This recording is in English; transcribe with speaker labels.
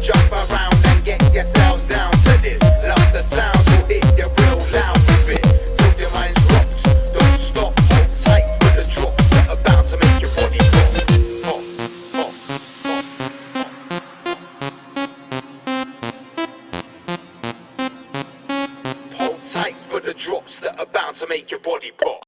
Speaker 1: Jump around and get yourselves down to this. Love the sounds, will hit you real loud with it. Till your mind's rocked, don't stop, hold tight for the drops that are bound to make your body pop. Pop, pop, pop. Hold tight for the drops that are bound to make your body pop.